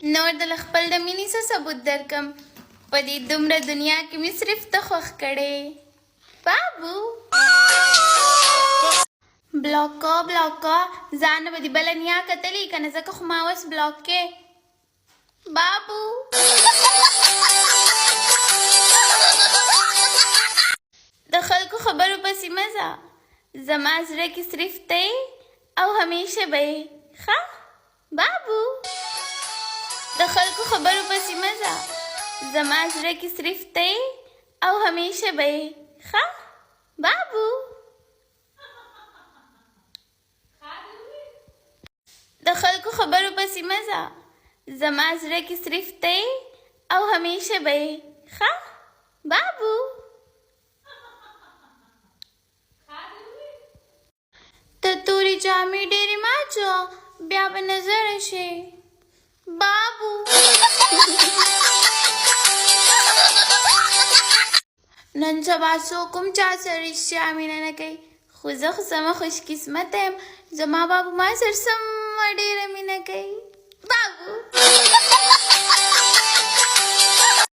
نور د خپل د مینې څه ثبوت درکم په دې دومره دنیا کې مې صرف ته خوښ کړې بابو بلاک ځان به دې بله نیا کتلې که نه ځکه خو ما اوس بلاک کې بابو د خلکو خبرو پسې مه ځه زما زړه کې صرف ته او همیشه به یې ښه بابو د خلکو خبرو پسې مه ځه زما زړه کې صرف ته او همیشه به یې ښه بابو د خلکو خبرو پسې مه ځه زما زړه کې صرف ته او همیشه به یې ښه بابو ته تورې جامې ډېرې مه اچوه بیا به نظره شي بابو نن سبا څوک هم چا سره رښتیا مینه نه کوي خو زه خو سمه خوشقسمته یم زما بابو ما سره سمه ډېره مینه کوي بابو